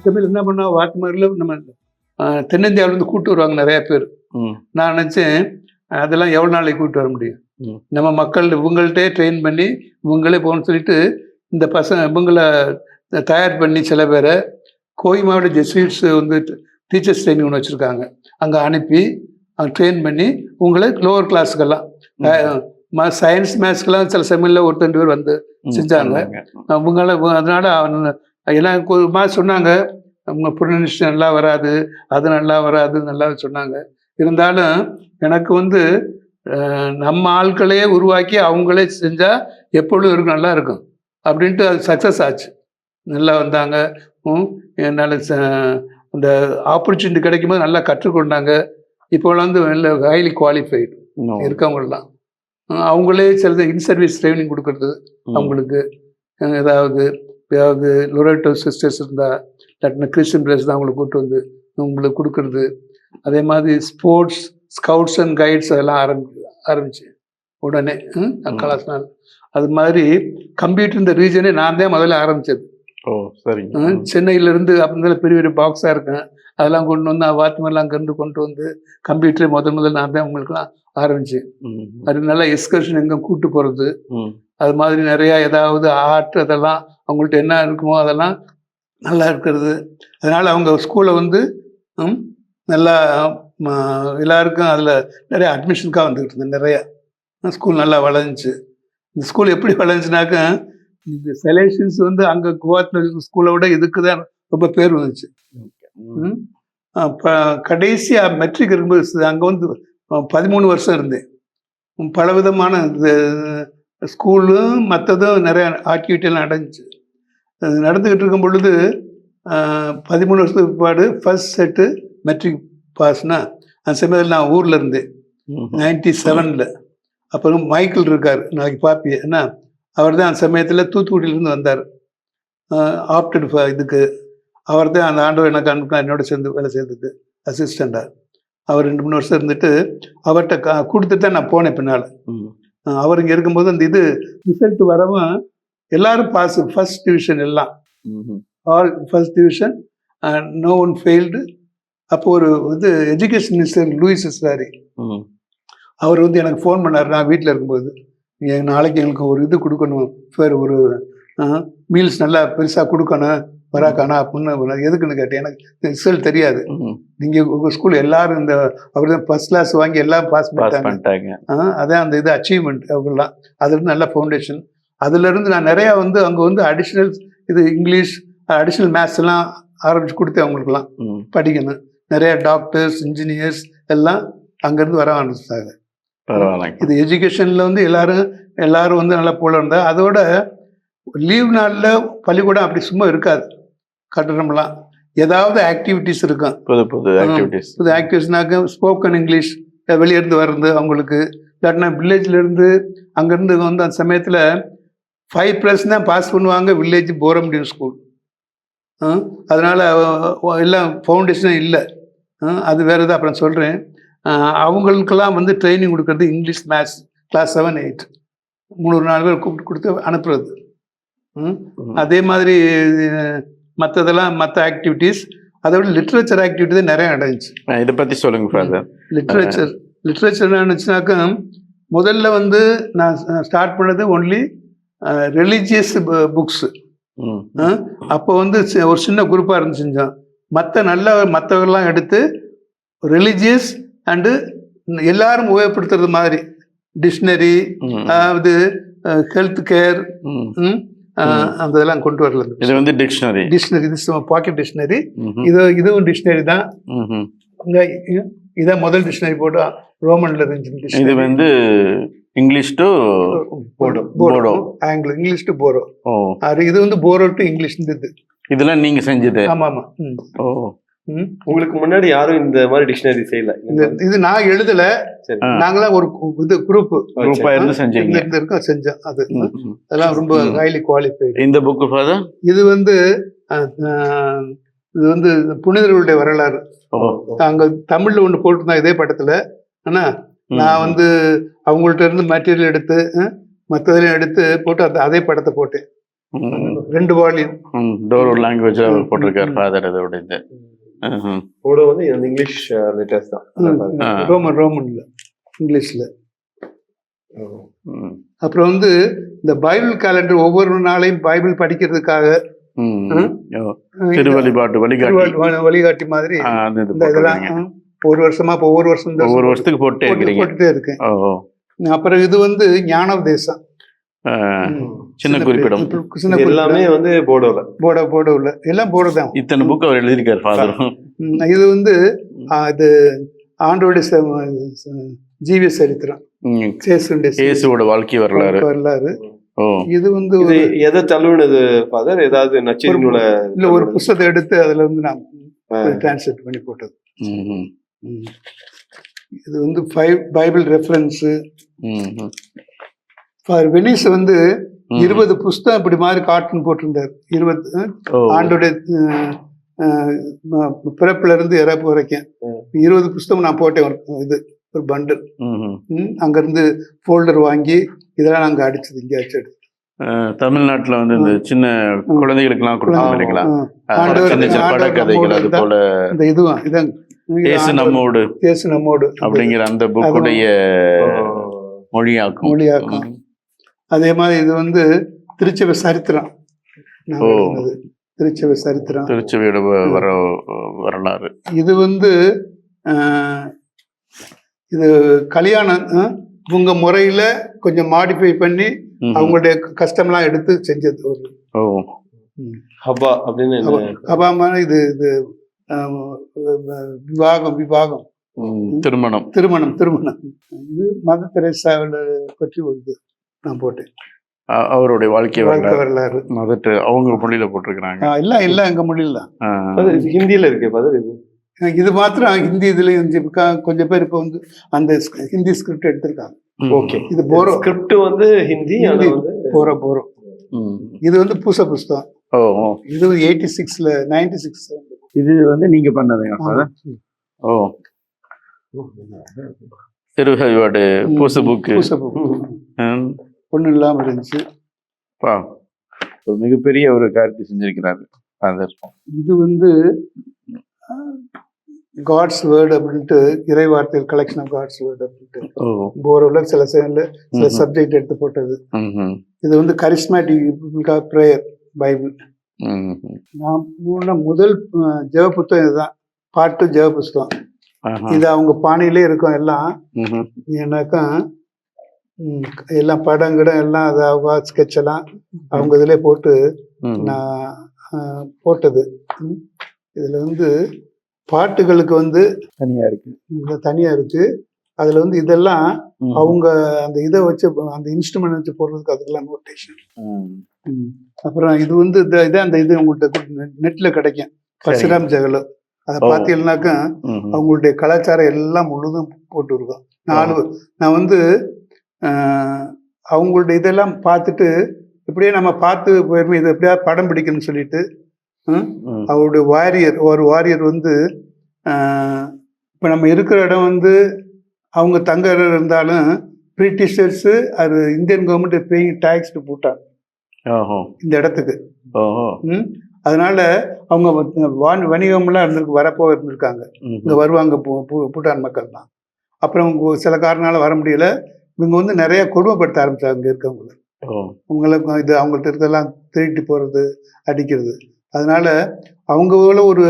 சமயம் என்ன பண்ணா வாத்திமாரில் நம்ம தென்னிந்தியாவிலேருந்து கூப்பிட்டு வருவாங்க நிறையா பேர். நான் நினச்சேன் அதெல்லாம் எவ்வளோ நாளைக்கு கூப்பிட்டு வர முடியும், நம்ம மக்கள் இவங்கள்ட்டே ட்ரெயின் பண்ணி இவங்களே போகணும்னு சொல்லிட்டு இந்த இவங்களை தயார் பண்ணி சில பேரை கோயிமாவோட ஜெஸ்வீட்ஸ் வந்து டீச்சர்ஸ் ட்ரைனிங் ஒன்று வச்சுருக்காங்க, அங்கே அனுப்பி ட்ரெயின் பண்ணி உங்களை லோவர் கிளாஸுக்கெல்லாம் சயின்ஸ் மேத்ஸ்க்கெல்லாம் சில சமயத்தில் ஒரு 2 பேர் வந்து செஞ்சாங்க. அவங்கள அதனால எனக்கு ஒரு மாதிரி சொன்னாங்க, அவங்க ப்ரொனன்சியேஷன் நல்லா வராது, அது நல்லா வராது, நல்லா சொன்னாங்க. இருந்தாலும் எனக்கு வந்து நம்ம ஆட்களையே உருவாக்கி அவங்களே செஞ்சால் எப்பொழுதும் இருக்கும், நல்லா இருக்கும் அப்படின்ட்டு அது சக்ஸஸ் ஆச்சு. நல்லா வந்தாங்க. என்னால் அந்த ஆப்பர்ச்சுனிட்டி கிடைக்கும்போது நல்லா கற்றுக்கொண்டாங்க. இப்போலாம் வந்து நல்ல ஹைலி குவாலிஃபைடு இருக்கவங்களாம் அவங்களே சில இன் சர்வீஸ் ட்ரைனிங் கொடுக்கறது, அவங்களுக்கு ஏதாவது லொரேட்டோ சிஸ்டர்ஸ் இருந்தால் இல்லாட்டினா கிறிஸ்டின் பிரதர்ஸ் தான் அவங்களை கூப்பிட்டு வந்து உங்களுக்கு கொடுக்கறது. அதே மாதிரி ஸ்போர்ட்ஸ் ஸ்கவுட்ஸ் அண்ட் கைட்ஸ் அதெல்லாம் ஆரம்பிச்சு உடனே கிளாஸ் நாள். அது மாதிரி கம்ப்யூட்டர் இந்த ரீஜனே நான் தான் முதல்ல ஆரம்பித்தது. சென்னையிலேருந்து அப்படின்னால பெரிய பெரிய பாக்ஸாக இருக்கேன், அதெல்லாம் கொண்டு வந்து வாத்திமாரெலாம் அங்கேருந்து கொண்டு வந்து கம்ப்யூட்டரை முதல் நான் தான் உங்களுக்குலாம் ஆரம்பித்தேன். அது நல்லா எக்ஸ்கர்ஷன் எங்கே கூப்பிட்டு போகிறது, அது மாதிரி நிறையா ஏதாவது ஆர்ட் அதெல்லாம் அவங்கள்ட்ட என்ன இருக்குமோ அதெல்லாம் நல்லா இருக்கிறது. அதனால் அவங்க ஸ்கூலை வந்து நல்லா எல்லாருக்கும் அதில் நிறைய அட்மிஷனுக்காக வந்துக்கிட்டு இருந்தேன். நிறையா ஸ்கூல் நல்லா வளைஞ்சிச்சு. இந்த ஸ்கூல் எப்படி வளைஞ்சுனாக்கா இந்த செலெக்ஷன்ஸ் வந்து அங்கே கோவாத்தில் ஸ்கூலை விட இதுக்கு தான் ரொம்ப பேர் வந்துச்சு. இப்போ கடைசியாக மெட்ரிக் இருக்கும்போது அங்கே வந்து 13 வருஷம் இருந்தேன். பல விதமான ஸ்கூலும் மற்றதும் நிறைய ஆக்டிவிட்டியெல்லாம் நடந்துக்கிட்டு இருக்கும் பொழுது 13 வருஷத்துக்கு பிற்பாடு ஃபர்ஸ்ட் செட்டு மெட்ரிக் பாஸ்னா அந்த சமயத்தில் நான் ஊரில் இருந்தேன் 97. அப்புறம் மைக்கேல் இருக்கார், நாளைக்கு பார்ப்பீங்க என்ன, அவர் தான் அந்த சமயத்தில் தூத்துக்குடியிலேருந்து வந்தார் ஆப்டட் இதுக்கு. அவர் தான் அந்த ஆண்டவர் எனக்கு அனுப்பினா என்னோட சேர்ந்து வேலை செய்யறதுக்கு அசிஸ்டண்டாக. அவர் 2-3 வருஷம் இருந்துட்டு அவர்கிட்ட கொடுத்துட்டு தான் நான் போனேன் பின்னால். அவர் இங்கே இருக்கும்போது அந்த இது ரிசல்ட் வரவும் எல்லாரும் பாஸ், ஃபர்ஸ்ட் டிவிஷன் எல்லாம், all first division, no one failed. அப்போ ஒரு இது எஜுகேஷன் மினிஸ்டர் லூயிஸ் இஸ்ராரி அவர் வந்து எனக்கு ஃபோன் பண்ணார். நான் வீட்டில் இருக்கும்போது நாளைக்கு எங்களுக்கு ஒரு இது கொடுக்கணும் சார், ஒரு மீல்ஸ் நல்லா பெருசாக கொடுக்கணும் வராக்கானா அப்படின்னு. எதுக்குன்னு கேட்டேன், எனக்கு ரிசல்ட் தெரியாது, நீங்கள் உங்கள் ஸ்கூல் எல்லாரும் இந்த அவர் தான் ஃபர்ஸ்ட் கிளாஸ் வாங்கி எல்லாம் பாஸ் பண்ணிட்டாங்க. அதான் அந்த இது அச்சீவ்மெண்ட் அவங்கெல்லாம். அதுலேருந்து நல்ல ஃபவுண்டேஷன். அதுலேருந்து நான் நிறையா வந்து அங்கே வந்து அடிஷ்னல் இது இங்கிலீஷ் அடிஷ்னல் மேத்ஸ் எல்லாம் ஆரம்பித்து கொடுத்தேன் அவங்களுக்குலாம் படிக்கணும். நிறையா டாக்டர்ஸ் இன்ஜினியர்ஸ் எல்லாம் அங்கேருந்து வர ஆரம்பிச்சிட்டாங்க. இது எஜுகேஷனில் வந்து எல்லாரும் வந்து நல்லா போல இருந்தா. அதோட லீவ் நாளில் பள்ளிக்கூடம் அப்படி சும்மா இருக்காது, கட்டணம்லாம் ஏதாவது ஆக்டிவிட்டிஸ் இருக்கும். புது ஆக்டிவிட்டிஸ்னாக்க ஸ்போக்கன் இங்கிலீஷ் வெளியேருந்து வர்றது அவங்களுக்கு, இல்லாட்டினா வில்லேஜ்லேருந்து அங்கேருந்து வந்து அந்த சமயத்தில் 5+ தான் பாஸ் பண்ணுவாங்க வில்லேஜ் போரம்டியன் ஸ்கூல். அதனால் எல்லாம் ஃபவுண்டேஷனும் இல்லை, அது வேறு தான் அப்புறம் சொல்கிறேன். அவங்களுக்கெல்லாம் வந்து ட்ரைனிங் கொடுக்கறது இங்கிலீஷ் மேத்ஸ் கிளாஸ் 7, 8 3-4 பேர் கூப்பிட்டு கொடுத்து அனுப்புறது. அதே மாதிரி மற்றதெல்லாம் மற்ற ஆக்டிவிட்டீஸ், அதை விட லிட்ரேச்சர் ஆக்டிவிட்டி தான் நிறைய நடந்துச்சு. இதை பற்றி சொல்லுங்க. லிட்ரேச்சர் நினச்சுனாக்கா முதல்ல வந்து நான் ஸ்டார்ட் பண்ணது ஒன்லி ரிலீஜியஸ் புக்ஸு. அப்போ வந்து ஒரு சின்ன குரூப்பாக இருந்து செஞ்சோம். மற்றவர்கள்லாம் எடுத்து ரிலீஜியஸ் அண்டு எல்லாரும் உபயோகப்படுத்துறது மாதிரி டிக்ஷனரி, அதாவது ஹெல்த் கேர், அந்த இதெல்லாம் கொண்டு வரல. இது வந்து டிக்ஷனரி பாக்கெட் டிக்ஷனரி. இதுவும் டிக்ஷனரி தான். இதான் முதல் டிக்ஷனரி போட்டு ரோமன்ல இருந்துச்சு. இது வந்து இங்கிலீஷ் டு போடோ, ஆங்கில இங்கிலீஷ் டு போரோ. இது வந்து போரோ டு இங்கிலீஷ். இதெல்லாம் நீங்க செஞ்சது? ஆமா. உங்களுக்கு முன்னாடி யாரும் இந்த மாதிரி டிக்ஷனரி செய்யல? இது நான் எழுதல, நாங்களாம் ஒரு இது குரூப்பா இருந்து செஞ்சோம். அது அதெல்லாம் ரொம்ப ஹைலி குவாலிஃபைடு. இந்த புக் ஃபாதர் இது வந்து புனிதர்களுடைய வரலாறு. அங்க தமிழ்ல ஒண்ணு போட்டிருந்தா இதே படத்துல. ஆனா நான் வந்து அவங்கள்ட்ட இருந்து மெட்டீரியல் எடுத்து மற்றதெல்லாம் எடுத்து போட்டு அதே படத்தை போட்டேன். 2 வால்யூம். டோரோ லாங்குவேஜ் போட்டிருக்காரு ஃபாதர் அதோட இது. போடோ வந்து இங்கிலீஷ் லெட்டர்ஸ் தான். ரோமன்ல இங்கிலீஷ்ல. அப்புறம் வந்து இந்த பைபிள் கேலண்டர் ஒவ்வொரு நாளையும் பைபிள் படிக்கிறதுக்காக திருவழிபாட்டு வழிகாட்டி மாதிரி இதெல்லாம் ஒரு வருஷமா ஒவ்வொரு வருஷத்துக்கு போட்டுட்டே இருக்கேன். அப்புறம் இது வந்து ஞானோபதேசம், சின்ன குறிப்பிடம். எல்லாமே வந்து போடோல எல்லாம் போடதான். இத்தனை புக் அவர் எழுதியிருக்காரு ஃபாதர். இது வந்து இது ஆண்டோட ஜீவிய சரித்திரம், இயேசுவோட வாழ்க்கை வரலாறு. இது வந்து எதை தழுவினது ஃபாதர்? ஏதாவது நச்சரிவுல இல்ல ஒரு புத்தகத்தை எடுத்து அதுல வந்து நான் டிரான்ஸ்லேட் பண்ணி போட்டது. இது வந்து 5 பைபிள் ரெஃபரன்ஸ். வெனிஸ் வந்து 20 புஸ்தகம் இப்படி மாதிரி கார்ட்டூன் போட்டிருந்தார். 20 ஆண்டோடைய பிறப்புல இருந்து இறப்பு வரைக்கும் 20 புஸ்தகம் நான் போட்டேன். இது ஒரு பண்டில். அங்க இருந்து ஃபோல்டர் வாங்கி இதெல்லாம் நாங்க அடிச்சது இங்க அடிச்சு. தமிழ்நாட்டுல வந்து இந்த சின்ன குழந்தைகளுக்கு எல்லாம் கொடுப்பாங்க இல்லைங்களா, படக்கதைகள், அது போல இந்த இதுவும் இதான் இயேசு நம்மோடு அப்படிங்கிற அந்த புக்குடைய மொழியாக்கம். அதே மாதிரி இது வந்து திருச்சபை சரித்திரம், திருச்சபையோட வரலாறு. இது வந்து இது கல்யாணம் உங்க முறையில கொஞ்சம் மாடிஃபை பண்ணி அவங்களுடைய கஷ்டம்லாம் எடுத்து செஞ்சது. ஹபா அப்படின்னு இது இது விவாகம் திருமணம். இது மதர் தெரேசாவில பற்றி ஒரு இது நான் போட்டேன். அவருடைய வாழ்க்கை வரலாறு அவங்க மொழியில போட்டிருக்கிறாங்க. எல்லாம் எங்க மொழியில தான். ஹிந்தியில இருக்கு. இது மாத்திரம் ஹிந்தி இதுலயும் கொஞ்சம் பேர் இப்போ வந்து அந்த ஹிந்தி ஸ்கிரிப்ட் எடுத்திருக்காங்க. ஓகே, இது போரோ ஸ்கிரிப்ட் வந்து ஹிந்தி போரோ. இது வந்து பூச புஸ்தகம். இது 96 இது வந்து நீங்க பண்ணதுங்க. திருவழிபாடு பூச புக்கு ஒண்ணு இல்லாம இருந்துச்சு. ஒரு மிகப்பெரிய ஒரு காரியத்தை செஞ்சிருக்கிறாரு. இது வந்து காட்ஸ் வேர்ட் அப்படின்ட்டு, இறை வார்த்தைகள் கலெக்ஷன் ஆஃப் காட்ஸ் வேர்ட் அப்படின்ட்டு போரோல சில சப்ஜெக்ட் எடுத்து போட்டது. இது வந்து கரிஸ்மேட்டிக் பிரேயர் பைபிள். நான் முதல் ஜெப புத்தகம் இதுதான், பாட்டு ஜெப புஸ்தகம். இது அவங்க பாணியிலே இருக்கும் எல்லாம். ஏன்னாக்கா எல்லாம் படங்கிடம் எல்லாம் அதாவது ஸ்கெட்ச் எல்லாம் அவங்க இதுல போட்டு நான் போட்டது. இதுல வந்து பாட்டுகளுக்கு வந்து தனியா இருக்கு. அதுல வந்து இதெல்லாம் அவங்க அந்த இதை வச்சு அந்த இன்ஸ்ட்ருமெண்ட் வச்சு போடுறதுக்கு அதுக்கெல்லாம் நோட்டேஷன். அப்புறம் இது வந்து இதான் அந்த இது உங்கள்கிட்ட நெட்ல கிடைக்கும், பரசுராம் ஜெகலோ. அதை பார்த்தீங்கன்னாக்கா அவங்களுடைய கலாச்சாரம் எல்லாம் முழுதும் போட்டு இருக்கோம். நான் வந்து அவங்களுடைய இதெல்லாம் பார்த்துட்டு இப்படியே நம்ம பார்த்து போயிருமே, இதை எப்படியா படம் பிடிக்கணும்னு சொல்லிட்டு அவருடைய வாரியர் வந்து இப்போ நம்ம இருக்கிற இடம் வந்து அவங்க தங்க இடம் இருந்தாலும் பிரிட்டிஷர்ஸு அது Indian government paying tax to Bhutan இந்த இடத்துக்கு. அதனால அவங்க வணிகம்லாம் வரப்போ இருந்திருக்காங்க. இங்கே வருவாங்க பூட்டான் மக்கள் தான். அப்புறம் சில காரணால வர முடியல. இவங்க வந்து நிறைய கொடுமைப்படுத்த ஆரம்பிச்சாங்க இங்கே இருக்கவங்கள. அவங்களுக்கு இது அவங்கள்ட்ட இருந்தெல்லாம் திருட்டு போகிறது, அடிக்கிறது. அதனால அவங்கள ஒரு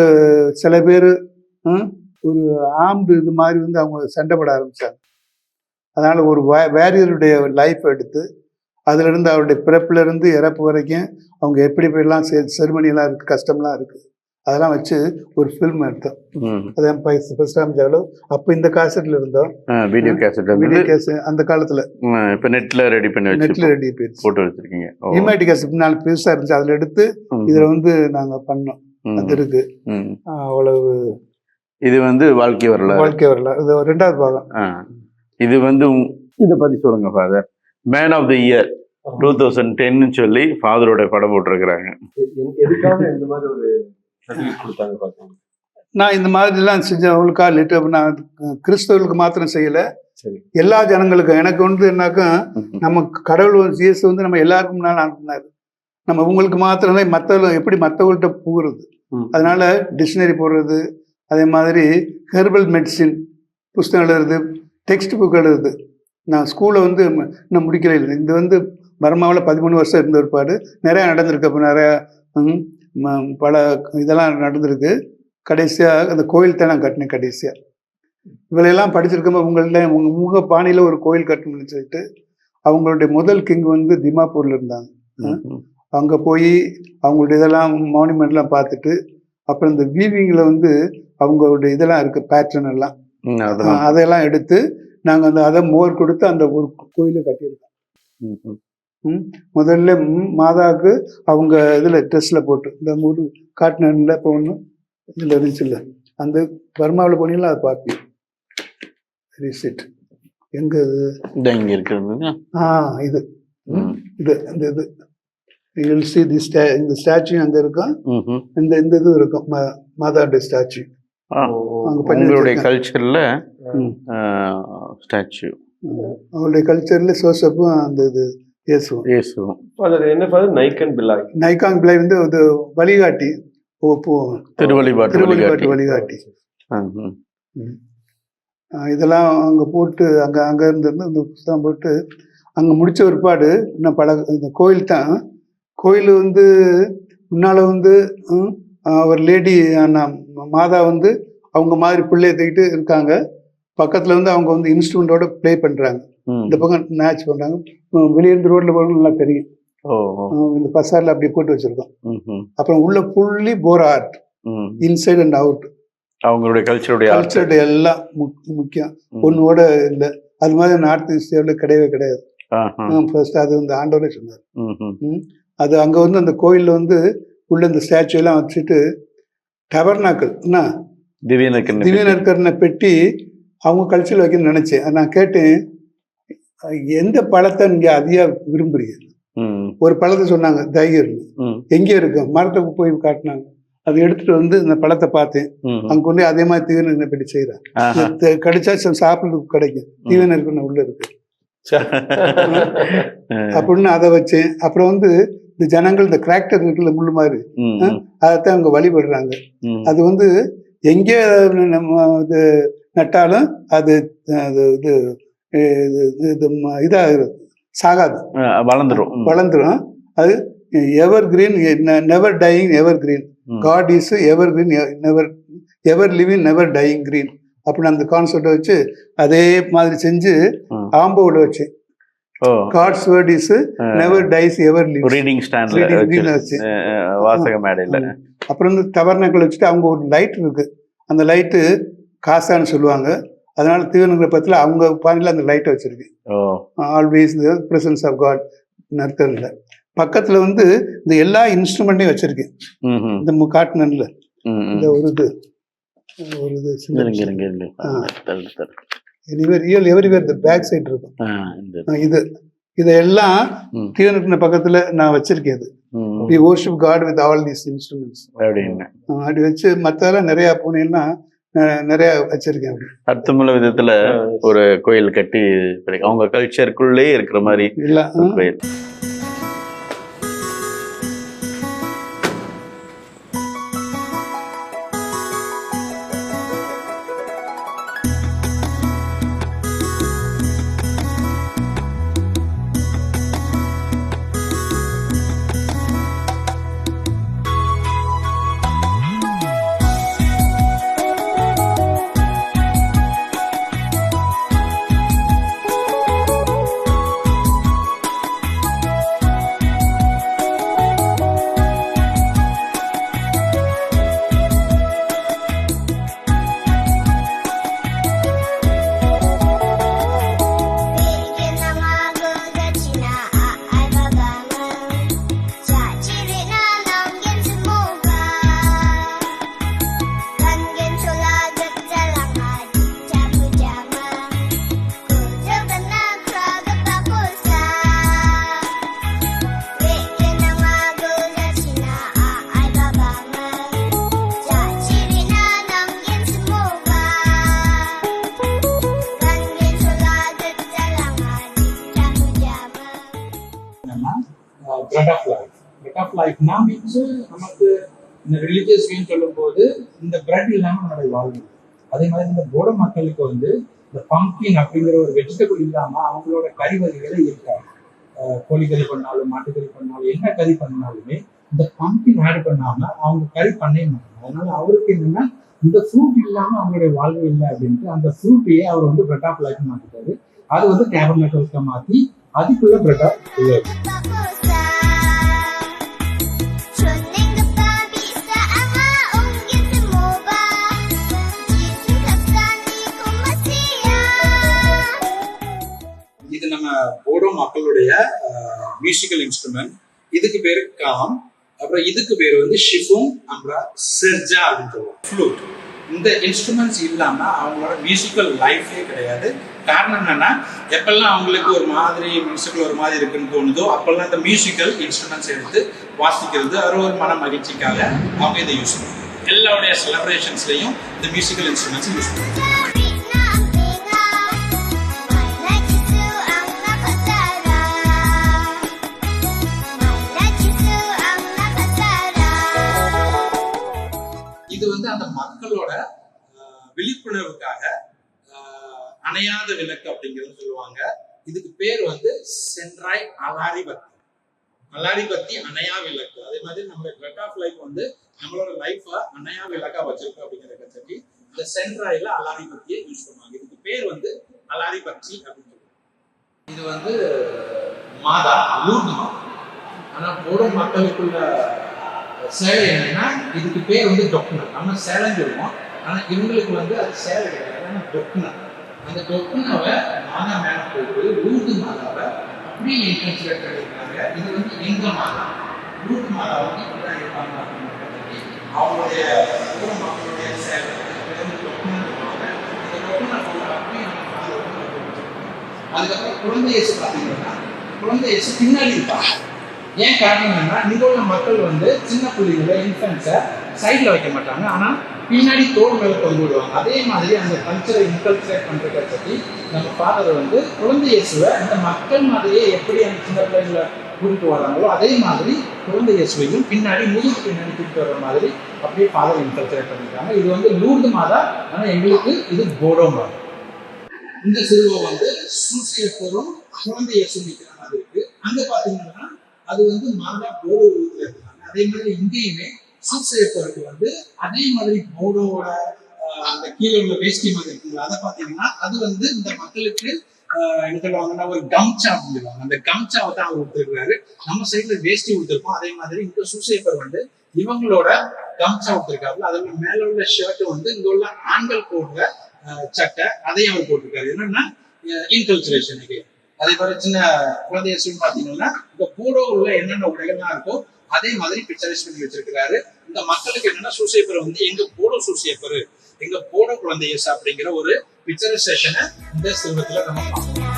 சில பேர் ஒரு ஆம்பு இது மாதிரி வந்து அவங்க சண்டை போட ஆரம்பிச்சாங்க. அதனால ஒரு வேரியருடைய லைஃப் எடுத்து அதுல இருந்து அவருடைய பிறப்புல இருந்து இறப்பு வரைக்கும் அவங்க எப்படி எப்படிலாம் செரிமனியெல்லாம் இருக்கு, கஷ்டம்லாம் இருக்கு, அதெல்லாம் வச்சு ஒரு ஃபில்ம் எடுத்தோம். அதான் பரசுராம் ஜெகலோ. அப்போ இந்த காசட்ல இருந்தோம், வீடியோ கேசட் அந்த காலத்துல. இப்போ நெட்ல ரெடி போட்டு வச்சிருக்கீங்க. இமேட்டி கேசட் நாலு பெருசா இருந்துச்சு, அதுல எடுத்து இதுல வந்து நாங்க பண்ணோம். அது இருக்கு. அவ்வளவு. இது வந்து வாழ்க்கை வரலாறு. இது 2வது பாகம். இது வந்து இதை பத்தி சொல்லுங்க father. Man of the year 2010 சொல்லி ஃபாதரோட படம் போட்டிருக்கிறாங்க. நான் இந்த மாதிரிலாம் செஞ்சேன். அவங்களுக்கா லிட்டர் நான் கிறிஸ்தவர்களுக்கு மாத்திரம் செய்யல, எல்லா ஜனங்களுக்கும். எனக்கு வந்து என்னாக்கா நம்ம கடவுள் இயேசு வந்து நம்ம எல்லாருக்கும் முன்னால் அனுப்பினாரு. நம்ம உங்களுக்கு மாத்திரமே மற்றவங்க எப்படி மற்றவங்கள்ட்ட போகிறது. அதனால டிக்ஷனரி போடுறது, அதே மாதிரி ஹெர்பல் மெடிசின் புஸ்தகம் எழுதுறது, டெக்ஸ்ட் புக் எழுதுறது. நான் ஸ்கூலை வந்து இன்னும் முடிக்கல. இல்லை, இது வந்து பர்மாவில் 13 வருஷம் இருந்த ஒருபாடு நிறையா நடந்திருக்கு. அப்போ நிறையா பல இதெல்லாம் நடந்திருக்கு. கடைசியாக அந்த கோயில் தான் நான் கட்டினேன். கடைசியாக இவளையெல்லாம் படிச்சிருக்கும்போது உங்கள் பாணியில் ஒரு கோயில் கட்டணும்னு சொல்லிட்டு அவங்களுடைய முதல் கிங் வந்து திமாப்பூரில் இருந்தாங்க. அங்கே போய் அவங்களுடைய இதெல்லாம் மானுமெண்ட்லாம் பார்த்துட்டு, அப்புறம் இந்த வீவிங்கில் வந்து அவங்களுடைய இதெல்லாம் இருக்குது, பேட்டர்ன் எல்லாம், அதெல்லாம் எடுத்து நாங்கள் அதை மோர் கொடுத்து அந்த ஒரு கோயிலை கட்டியிருக்கோம். முதல்ல மாதாவுக்கு அவங்க இதில் ட்ரெஸ்ஸில் போட்டு இந்த மூடு காட்டினில் இப்போ ஒன்று இதில் இருந்துச்சு இல்லை, அந்த பர்மாவில் போனீங்களா அதை பார்ப்பீங்க. ரிசிட் எங்கே இது இங்கே இருக்கிறது இது இது இந்த இது யூ சி தி இந்த ஸ்டாச்சு அங்கே இருக்கும். இந்த இது இருக்கும் மாதாவுடைய ஸ்டாச்சு. உங்களுடைய கல்ச்சர்ல ஸ்டாச்சு, அவங்களுடைய கல்ச்சர்ல சோசப்பும் அந்த இது இயேசுவும். என்ன ஃபாதர்? நைக்காங் பிள்ளாய். நைக்காங் பிள்ளாய் வந்து அது வழிகாட்டி, திருவழிபாட்டு வழிகாட்டி. இதெல்லாம் அங்கே போட்டு அங்கே இருந்து இந்த புத்தகம் போட்டு அங்கே முடிச்ச ஒருபாடு இன்னும் இந்த கோயில் தான். கோயில் வந்து முன்னால் வந்து ஒரு லேடி மாதா வந்து அவங்க மாதிரி பிள்ளைய தூக்கிட்டு இருக்காங்க. பக்கத்தில் வந்து அவங்க வந்து இன்ஸ்ட்ருமெண்டோட ப்ளே பண்ணுறாங்க. இந்த பக்கம் மேட்ச் பண்ணுறாங்க. வெளியிருந்து ரோட்டில் போக நல்லா தெரியும். இந்த பசாரில் அப்படி போட்டு வச்சுருக்கோம். அப்புறம் உள்ள ஃபுல்லி போர் ஆர்ட், இன்சைட் அண்ட் அவுட். அவங்களுடைய கல்ச்சருடைய எல்லாம் முக்கியம். ஒன்னோட இல்லை, அது மாதிரி நார்த் ஈஸ்டில் கிடையவே கிடையாது. ஃபர்ஸ்ட் அது வந்து ஆண்டவரே சொன்னார். அது அங்கே வந்து அந்த கோயிலில் வந்து உள்ள இந்த ஸ்டாச்சு எல்லாம் வச்சுட்டு டபர்னாக்கள் என்ன திவ்யநற்கரனை பெட்டி அவங்க கல்ச்சரில் வைக்கணும்னு நினைச்சேன். நான் கேட்டேன், எந்த பழத்தை நீங்க அதிகம் விரும்புறீங்க? ஒரு பழத்தை சொன்னாங்க, தைகர்னு. எங்கே இருக்கு? மரத்துக்கு போய் காட்டினாங்க. அதை எடுத்துட்டு வந்து இந்த பழத்தை பார்த்தேன். அங்க கொண்டு அதே மாதிரி தீவன பெட்டி செய்யறேன். கிடைச்சா சாப்பிட்றதுக்கு கிடைக்கும். தீவன உள்ள இருக்கு அப்படின்னு அதை வச்சேன். அப்புறம் வந்து இந்த ஜனங்கள் இந்த கிராக்டர் இருக்குல்ல முள்ளு மாதிரி, அதைத்தான் அவங்க வழிபடுறாங்க. அது வந்து எங்கே நம்ம இது நட்டாலும் அது இது இதாகிறது, சாகாது, வளர்ந்துடும். அது evergreen, never dying, evergreen. God is evergreen, ever living, never dying green அப்படின்னு அந்த கான்செப்டை வச்சு அதே மாதிரி செஞ்சு ஆம்போவில் வச்சேன். God's word is never dies, ever lives. Reading ஸ்டாண்ட்ல வச்சு வாசக மேடையில. அப்புறம் வந்து டபர்னாக்கிள் வச்சுட்டு அவங்க ஒரு லைட் இருக்கு. அந்த லைட்டு காசான்னு சொல்லுவாங்க. அதனால தீவனங்கிற பத்தில அவங்க பாணியில் அந்த லைட்டை வச்சிருக்கேன். Always the presence of God நர்த்தனில். பக்கத்தில் வந்து இந்த எல்லா இன்ஸ்ட்ருமெண்ட்டையும் வச்சிருக்கேன். இந்த காட்டினன்ல இந்த ஒரு இது எவரிவேர் தி பேக் சைடு இருக்கும். இதெல்லாம் தீவனத்தின் பக்கத்துல நான் வச்சிருக்கேன். We worship God with all these instruments. அப்படி வச்சு மற்றெல்லாம் நிறைய பூனைன்னா நிறைய வச்சிருக்கேன். அர்த்தமுள்ள விதத்துல ஒரு கோயில் கட்டி அவங்க கல்ச்சருக்குள்ளே இருக்கிற மாதிரி கோயில். லைஃப்னா மீன்ஸ் நமக்கு இந்த ரிலீஜியஸ் வியூன்னு சொல்லும்போது இந்த பிரெட் இல்லாமல் நம்மளுடைய வாழ்வு. அதே மாதிரி இந்த போடோ மக்களுக்கு வந்து இந்த பம்ப்கின் அப்படிங்கிற ஒரு வெஜிடபிள் இல்லாமல் அவங்களோட கறி வகைகளே இருக்காது. கோழிக்கறி பண்ணாலும் மாட்டுக்கறி பண்ணாலும் என்ன கறி பண்ணாலுமே இந்த பம்ப்கின் ஆட் பண்ணாம அவங்க கறி பண்ணவே மாட்டாங்க. அதனால அவருக்கு என்னன்னா இந்த ஃப்ரூட் இல்லாம அவங்களுடைய வாழ்வு இல்லை அப்படின்ட்டு அந்த ஃப்ரூட்டையே அவர் வந்து பிரெட் ஆஃப் லைஃப் மாத்திட்டாரு. அது வந்து டேபர்னக்கிள்ஸ்க்கு மாத்தி அதுக்குள்ள பிரெட் ஆஃப் உள்ளது. இது நம்ம போடோ மக்களுடைய மியூசிக்கல் இன்ஸ்ட்ருமெண்ட். இதுக்கு பேரு காம். அப்புறம் இதுக்கு பேர் வந்து ஷிஃபும், அப்புறம் செர்ஜா அப்படின்னு சொல்லுவோம், ஃப்ளூட். இந்த இன்ஸ்ட்ருமெண்ட்ஸ் இல்லாம அவங்களோட மியூசிக்கல் லைஃபே கிடையாது. காரணம் என்னன்னா எப்பெல்லாம் அவங்களுக்கு ஒரு மாதிரி மியூசிக்கல் ஒரு மாதிரி இருக்குன்னு தோணுதோ அப்பெல்லாம் இந்த மியூசிக்கல் இன்ஸ்ட்ருமெண்ட்ஸ் எடுத்து வாசிக்கிறது அது ஒரு மன மகிழ்ச்சிக்காக அவங்க இதை யூஸ் பண்ணுவாங்க. எல்லாருடைய செலிப்ரேஷன்ஸ்லையும் இந்த மியூசிக்கல் இன்ஸ்ட்ருமெண்ட்ஸ் யூஸ் பண்ணுவாங்க. இது வந்து அந்த மக்களோட விழிப்புணர்வுக்காக அணையாத விளக்கு அப்படிங்கிறது சொல்லுவாங்க. இதுக்கு பேர் வந்து சென்ட்ராய் அலாரி பத்தி. அலாரி பத்தி அணையா விளக்கு. அதே மாதிரி நம்மளோட பிரெட் ஆஃப் லைஃப் வந்து நம்மளோட லைஃப அணையா விளக்கா வச்சிருக்கு அப்படிங்கிறத சொல்லி இந்த சென்ட்ராயில அலாரி பத்தியை யூஸ் பண்ணுவாங்க. இதுக்கு பேர் வந்து அலாரி பத்தி அப்படின்னு சொல்லுவாங்க. இது வந்து மாதா லூர்து மாதா. ஆனா போடோ மக்களுக்குள்ள சேலை என்னன்னா இதுக்கு பேர் வந்து டொக்குனர். நம்ம சேலைன்னு சொல்லுவோம். ஆனா இவங்களுக்கு வந்து அது சேலை கிடையாது, டொக்குனர். அந்த டொக்குனாவை மாதா மேல போட்டு லூர்து மாதாவை அப்படியே இன்கன்சிடர் பண்ணிருக்காங்க. இது வந்து எங்க மாதா லூர்து மாதா வந்து இப்படிதான் இருப்பாங்க அப்படின்னு அவங்களுடைய மக்களுடைய சேலை டொக்குனர் போவாங்க. அந்த டொக்குனர் அப்படியே அதுக்கப்புறம் குழந்தை இயேசு பார்த்தீங்கன்னா குழந்தை இயேசு பின்னாடி இருப்பாங்க. ஏன் காரணம் என்னன்னா இங்க உள்ள மக்கள் வந்து சின்ன பிள்ளைகளை இன்ஃபென்ட்ஸை சைடில் வைக்க மாட்டாங்க, ஆனால் பின்னாடி தோல் மேலே கொண்டு விடுவாங்க. அதே மாதிரி அந்த கல்ச்சரை இன்கல்ச்சரேட் பண்ணுறத பற்றி நம்ம ஃபாதர் வந்து குழந்தை இயேசுவை இந்த மக்கள் மாதிரியே எப்படி அந்த சின்ன பிள்ளைங்களை கூட்டிட்டு வராங்களோ அதே மாதிரி குழந்தை இயேசுவையும் பின்னாடி முதுகு பின்னாடி கூட்டிட்டு வர்ற மாதிரி அப்படியே ஃபாதர் இன்கல்ச்சரேட் பண்ணியிருக்காங்க. இது வந்து லூர்து மாதா, ஆனால் எங்களுக்கு இது போடோ மாதா. இந்த சிலுவை வந்து சூசியப்பரும் குழந்தை இயேசு நிற்கிற மாதிரி இருக்கு. அங்கே பார்த்தீங்கன்னா அது வந்து மாதா போடோ உருவத்தில் இருக்காங்க. அதே மாதிரி இங்கேயுமே சூசையப்பருக்கு வந்து அதே மாதிரி போடோவோட அந்த கீழே உள்ள வேஷ்டி மாதிரி இருக்குங்களா அதை பார்த்தீங்கன்னா அது வந்து இந்த மக்களுக்கு என்ன சொல்லுவாங்கன்னா ஒரு கம்சா அப்படின்னு சொல்லுவாங்க. அந்த கம்சாவை தான் அவர் கொடுத்துருக்காரு. நம்ம சைட்ல வேஷ்டி கொடுத்துருக்கோம். அதே மாதிரி இங்க சூசையப்பர் வந்து இவங்களோட கம்சா கொடுத்துருக்காரு. அதோட மேல உள்ள ஷர்ட் வந்து இங்க உள்ள ஆண்கள் போடுற சட்டை அதையும் அவர் போட்டிருக்காரு. என்னன்னா இன்கல்ச்சுரேஷனுக்கு. அதே மாதிரி சின்ன குழந்தைய சொல்லி பாத்தீங்கன்னா இந்த போடோவுல என்னென்ன உடைகள்லாம் இருக்கோ அதே மாதிரி பிக்சரைஸ் பண்ணி வச்சிருக்கிறாரு. இந்த மக்களுக்கு என்னன்னா சூசையப்பர் வந்து எங்க போடோ சூசையப்பர், எங்க போடோ குழந்தை இயேசு அப்படிங்கிற ஒரு பிக்சரைசேஷனை இந்த செல்வத்துல நம்ம பார்க்கலாம்.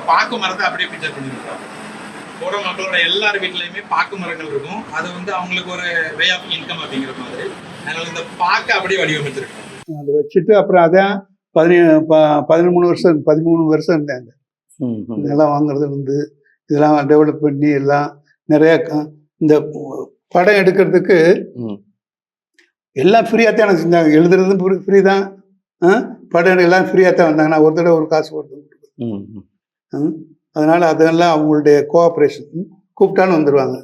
பாக்கு மரத்தை அப்படியே பிக்சர் பண்ணிருக்கோம். போடோ மக்களோட எல்லார் வீட்லயுமே பாக்கு மரங்கள் இருக்கும். அது வந்து அவங்களுக்கு ஒரு வே ஆஃப் இன்கம் அப்படிங்கிற மாதிரி. அதனால இந்த பாக்கை அப்படியே வடிவமைச்சிருக்கோம். அதை வச்சுட்டு அப்புறம் அதான் 13 வருஷம் இருந்தாங்க. இதெல்லாம் வாங்குறது வந்து இதெல்லாம் டெவலப் பண்ணி எல்லாம் நிறைய இந்த படம் எடுக்கிறதுக்கு எல்லாம் ஃப்ரீயாக தான் செஞ்சாங்க. எழுதுறதும் ஃப்ரீ தான், படம் எல்லாம் ஃப்ரீயாக தான் வந்தாங்க. நான் ஒரு தடவை ஒரு காசு போட்டு அதனால அதெல்லாம் அவங்களுடைய கோஆப்ரேஷன் கூப்பிட்டாலும் வந்துடுவாங்க.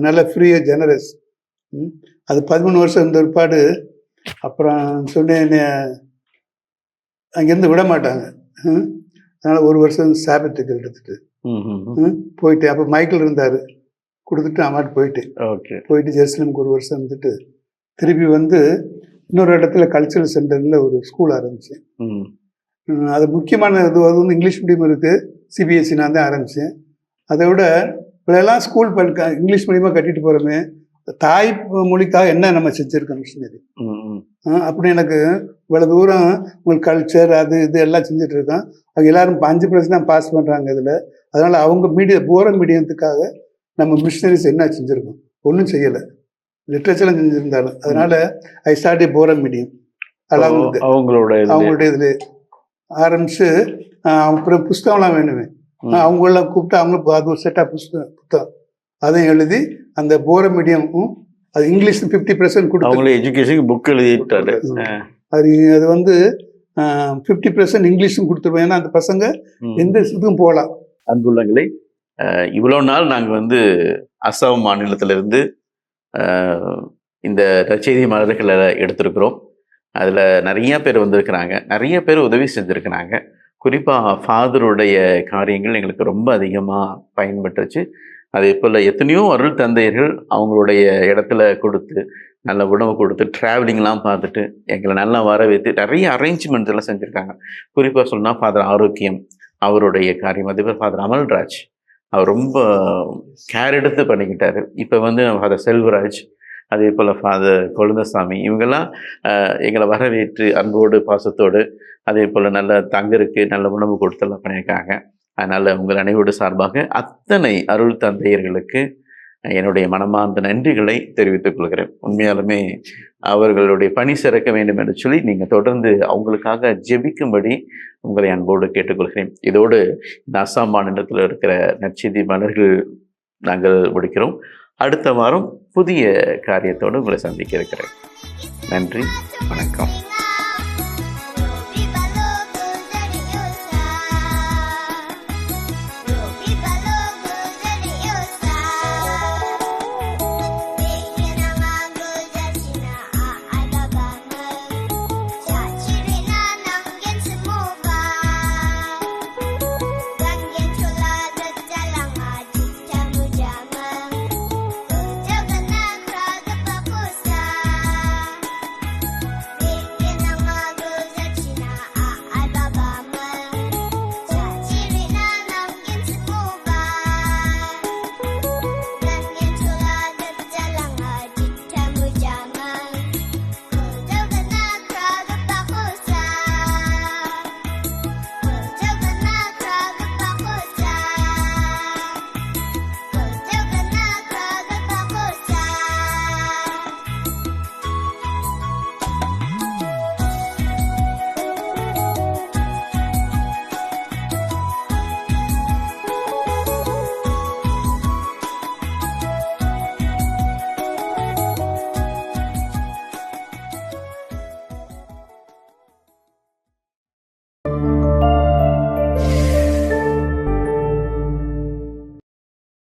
நல்ல ஃப்ரீயாக ஜெனரஸ். அது 13 வருஷம் இருந்த பிற்பாடு அப்புறம் சொன்னேன் அங்கேருந்து விட மாட்டாங்க. அதனால் ஒரு வருஷம் சாபத்துக்கு எடுத்துட்டு போயிட்டு, அப்போ மைக்கிள் இருந்தார், கொடுத்துட்டு அம்மாட்டு போயிட்டேன். ஓகே. போயிட்டு ஜெருசலேமுக்கு ஒரு வருஷம் இருந்துட்டு திருப்பி வந்து இன்னொரு இடத்துல கல்ச்சரல் சென்டரில் ஒரு ஸ்கூல் ஆரம்பித்தேன். அது முக்கியமான இது, அது வந்து இங்கிலீஷ் மீடியம் இருக்குது, சிபிஎஸ்சி நான் தான் ஆரம்பித்தேன். அதை விட இவ்வளோலாம் ஸ்கூல் இங்கிலீஷ் மீடியமாக கட்டிட்டு போகிறோமே, தாய் மொழிக்காக என்ன நம்ம செஞ்சுருக்கோம் மிஷினரி. அப்படி எனக்கு இவ்வளோ தூரம் உங்களுக்கு கல்ச்சர் அது இது எல்லாம் செஞ்சுட்டு இருக்கோம். அவங்க எல்லாரும் 5% தான் பாஸ் பண்ணுறாங்க இதில். அதனால் அவங்க போரம் மீடியத்துக்காக நம்ம மிஷினரிஸ் என்ன செஞ்சுருக்கோம்? ஒன்றும் செய்யலை, லிட்ரேச்சர்லாம் செஞ்சுருந்தாலும். அதனால் I start A forum medium. அதாவது அவங்களுடைய இதில் ஆரம்பித்து அப்புறம் புஸ்தகம்லாம் வேணுமே, அவங்களெலாம் கூப்பிட்டு அவங்களுக்கு அது ஒரு செட்டாக புத்தகம் அதையும் எழுதி அந்த போரம் மீடியமும் அது இங்கிலீஷ் 50% கொடுத்து எஜுகேஷன் புக் எழுதிட்டாரு. அது வந்து 50% இங்கிலீஷும் கொடுத்துருவோம். ஏன்னா அந்த பசங்க எந்த இதுக்கும் போகலாம். அன்புள்ளங்களை, இவ்வளோ நாள் நாங்கள் வந்து அஸ்ஸாம் மாநிலத்திலிருந்து இந்த நற்செய்தி மலர்களை எடுத்திருக்கிறோம். அதில் நிறைய பேர் வந்திருக்கிறாங்க, நிறைய பேர் உதவி செஞ்சுருக்கிறாங்க. குறிப்பாக ஃபாதருடைய காரியங்கள் எங்களுக்கு ரொம்ப அதிகமாக பயன்பட்டுச்சு. அதே போல் எத்தனையோ அருள் தந்தையர்கள் அவங்களுடைய இடத்துல கொடுத்து நல்ல உணவு கொடுத்து ட்ராவலிங்லாம் பார்த்துட்டு எங்களை நல்லா வர வைத்து நிறைய அரேஞ்ச்மெண்ட்ஸ் எல்லாம் செஞ்சுருக்காங்க. குறிப்பாக சொன்னால் ஃபாதர் ஆரோக்கியம் அவருடைய காரியம், அதே போல் ஃபாதர் அமல்ராஜ் அவர் ரொம்ப கேர் எடுத்து பண்ணிக்கிட்டாரு. இப்போ வந்து ஃபாதர் செல்வராஜ், அதே போல் ஃபாதர் கொழுந்தசாமி, இவங்கெல்லாம் எங்களை வரவேற்று அன்போடு பாசத்தோடு அதே போல் நல்ல தங்கருக்கு நல்ல உணவு கொடுத்தெல்லாம் பண்ணியிருக்காங்க. அதனால் உங்கள் அனைவரோடு சார்பாக அத்தனை அருள் தந்தையர்களுக்கு என்னுடைய மனமார்ந்த நன்றிகளை தெரிவித்துக் கொள்கிறேன். உண்மையாலுமே அவர்களுடைய பணி சிறக்க வேண்டும் என்று சொல்லி நீங்கள் தொடர்ந்து அவங்களுக்காக ஜெபிக்கும்படி உங்களை அன்போடு கேட்டுக்கொள்கிறேன். இதோடு இந்த அஸ்ஸாம் மாநிலத்தில் இருக்கிற நற்செய்தி மலர்கள் நாங்கள் முடிக்கிறோம். அடுத்த வாரம் புதிய காரியத்தோடு உங்களை சந்திக்க இருக்கிறேன். நன்றி, வணக்கம்.